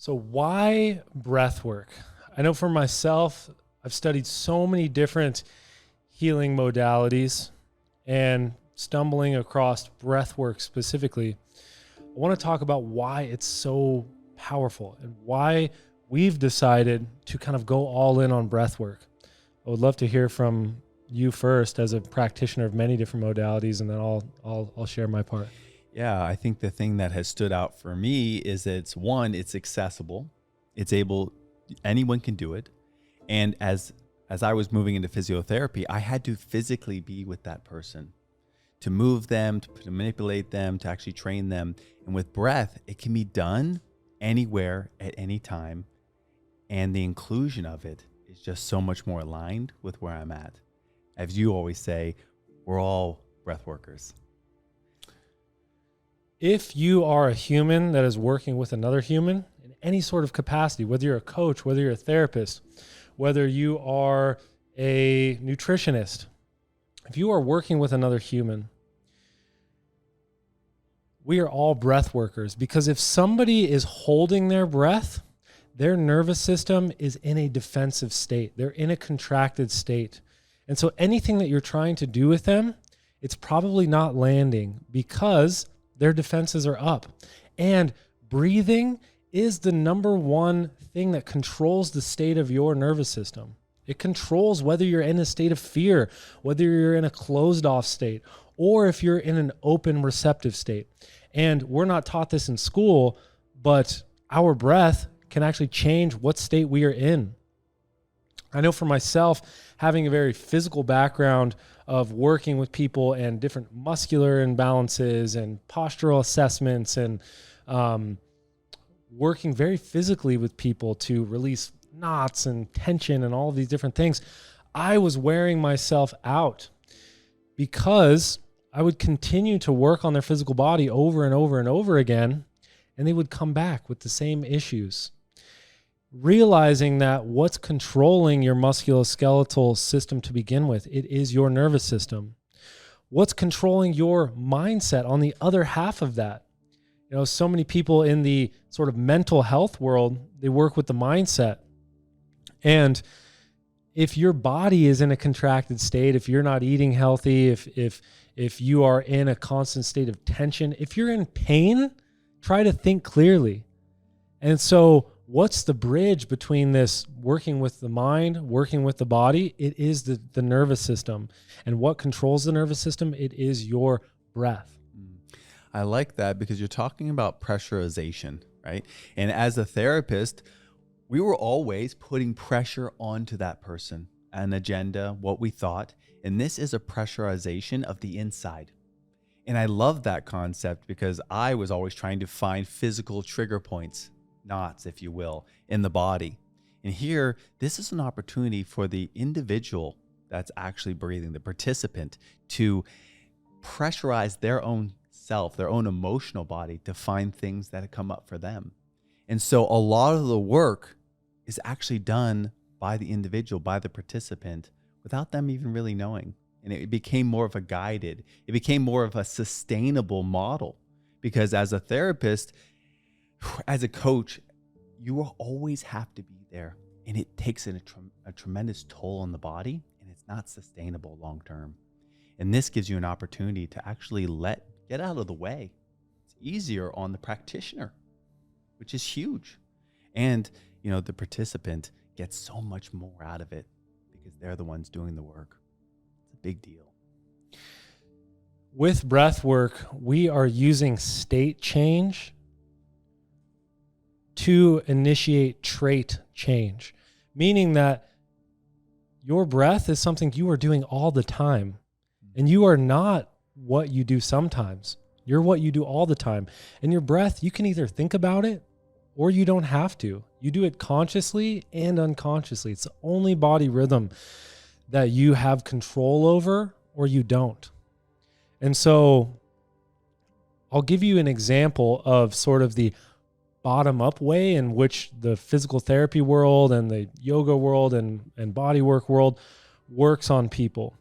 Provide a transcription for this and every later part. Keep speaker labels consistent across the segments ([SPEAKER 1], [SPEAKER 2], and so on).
[SPEAKER 1] So why breath work? I know for myself, I've studied so many different healing modalities, and stumbling across breath work specifically, I want to talk about why it's so powerful and why we've decided to kind of go all in on breath work. I would love to hear from you first as a practitioner of many different modalities, and then I'll share my part.
[SPEAKER 2] Yeah, I think the thing that has stood out for me is that it's accessible. Anyone can do it. And as I was moving into physiotherapy, I had to physically be with that person to move them, to manipulate them, to actually train them. And with breath, it can be done anywhere at any time. And the inclusion of it is just so much more aligned with where I'm at. As you always say, we're all breath workers.
[SPEAKER 1] If you are a human that is working with another human in any sort of capacity, whether you're a coach, whether you're a therapist, whether you are a nutritionist, if you are working with another human, we are all breath workers, because if somebody is holding their breath, their nervous system is in a defensive state. They're in a contracted state. And so anything that you're trying to do with them, it's probably not landing because their defenses are up. And breathing is the number one thing that controls the state of your nervous system. It controls whether you're in a state of fear, whether you're in a closed off state, or if you're in an open receptive state. And we're not taught this in school, but our breath can actually change what state we are in. I know for myself, having a very physical background of working with people and different muscular imbalances and postural assessments and working very physically with people to release knots and tension and all of these different things, I was wearing myself out because I would continue to work on their physical body over and over and over again, and they would come back with the same issues. Realizing that what's controlling your musculoskeletal system to begin with, it is your nervous system. What's controlling your mindset on the other half of that? You know, so many people in the sort of mental health world, they work with the mindset. And if your body is in a contracted state, if you're not eating healthy, if you are in a constant state of tension, if you're in pain, try to think clearly. And so what's the bridge between this working with the mind, working with the body? It is the nervous system. And what controls the nervous system? It is your breath.
[SPEAKER 2] I like that because you're talking about pressurization, right? And as a therapist, we were always putting pressure onto that person, an agenda, what we thought. And this is a pressurization of the inside. And I love that concept because I was always trying to find physical trigger points, knots, if you will, in the body. And here, this is an opportunity for the individual that's actually breathing, the participant, to pressurize their own self, their own emotional body, to find things that come up for them. And so a lot of the work is actually done by the individual, by the participant, without them even really knowing. And it became more of it became more of a sustainable model, because as a therapist, as a coach, you will always have to be there, and it takes a tremendous toll on the body, and it's not sustainable long term. And this gives you an opportunity to actually get out of the way. It's easier on the practitioner, which is huge. And, you know, the participant gets so much more out of it because they're the ones doing the work. It's a big deal.
[SPEAKER 1] With breath work, we are using state change to initiate trait change, meaning that your breath is something you are doing all the time. And you are not what you do sometimes. You're what you do all the time. And your breath, you can either think about it or you don't have to. You do it consciously and unconsciously. It's the only body rhythm that you have control over or you don't. And so I'll give you an example of sort of the bottom-up way in which the physical therapy world and the yoga world and body work world works on people.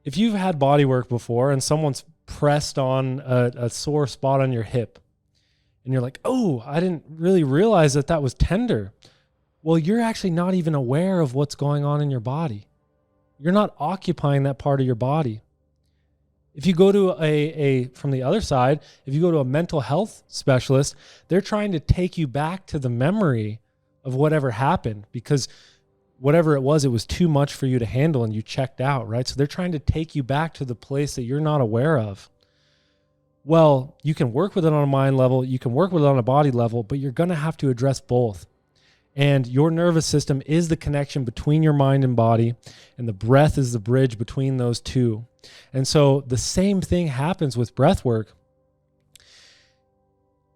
[SPEAKER 1] If you've had body work before and someone's pressed on a sore spot on your hip, And you're like, oh, I didn't really realize that was tender. Well, you're actually not even aware of what's going on in your body. You're not occupying that part of your body. If you go to from the other side, if you go to a mental health specialist, they're trying to take you back to the memory of whatever happened, because whatever it was too much for you to handle and you checked out, right? So they're trying to take you back to the place that you're not aware of. Well, you can work with it on a mind level, you can work with it on a body level, but you're going to have to address both. And your nervous system is the connection between your mind and body, and the breath is the bridge between those two. And so the same thing happens with breath work.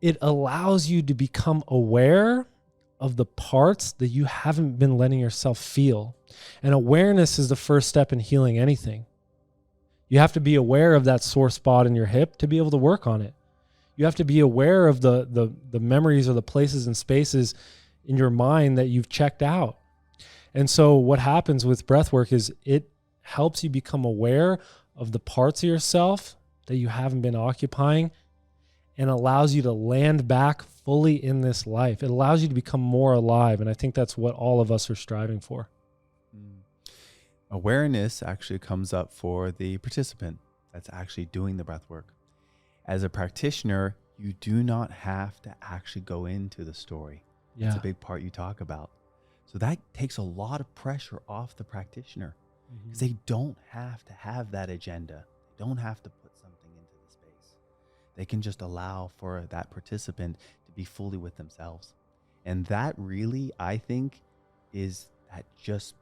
[SPEAKER 1] It allows you to become aware of the parts that you haven't been letting yourself feel. And awareness is the first step in healing anything. You have to be aware of that sore spot in your hip to be able to work on it. You have to be aware of the memories or the places and spaces in your mind that you've checked out. And so what happens with breath work is it helps you become aware of the parts of yourself that you haven't been occupying, and allows you to land back fully in this life. It allows you to become more alive. And I think that's what all of us are striving for.
[SPEAKER 2] Awareness actually comes up for the participant that's actually doing the breath work. As a practitioner, you do not have to actually go into the story.
[SPEAKER 1] Yeah.
[SPEAKER 2] It's a big part you talk about. So that takes a lot of pressure off the practitioner, because they don't have to have that agenda. They don't have to put something into the space. They can just allow for that participant to be fully with themselves. And that really, I think, is that just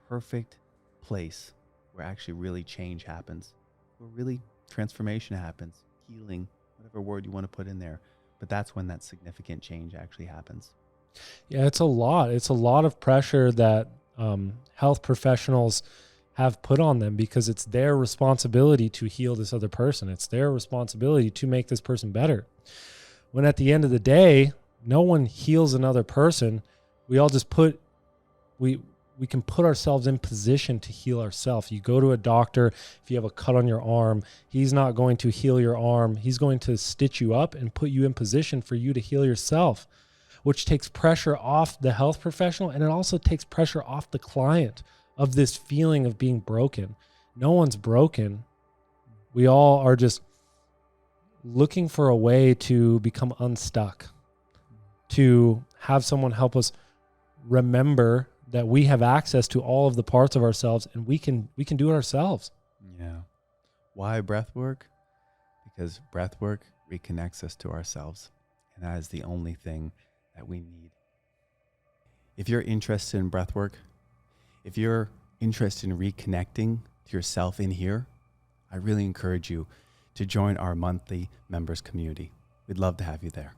[SPEAKER 2] perfect place where actually really change happens, where really transformation happens, healing, whatever word you want to put in there. But that's when that significant change actually happens.
[SPEAKER 1] Yeah, it's a lot. It's a lot of pressure that health professionals have put on them, because it's their responsibility to heal this other person. It's their responsibility to make this person better. When at the end of the day, no one heals another person. We all just we can put ourselves in position to heal ourselves. You go to a doctor, if you have a cut on your arm, he's not going to heal your arm. He's going to stitch you up and put you in position for you to heal yourself, which takes pressure off the health professional, and it also takes pressure off the client of this feeling of being broken. No one's broken. We all are just looking for a way to become unstuck, to have someone help us remember that we have access to all of the parts of ourselves, and we can do it ourselves.
[SPEAKER 2] Yeah. Why breath work? Because breath work reconnects us to ourselves, and that is the only thing that we need. If you're interested in breath work, if you're interested in reconnecting to yourself in here, I really encourage you to join our monthly members community. We'd love to have you there.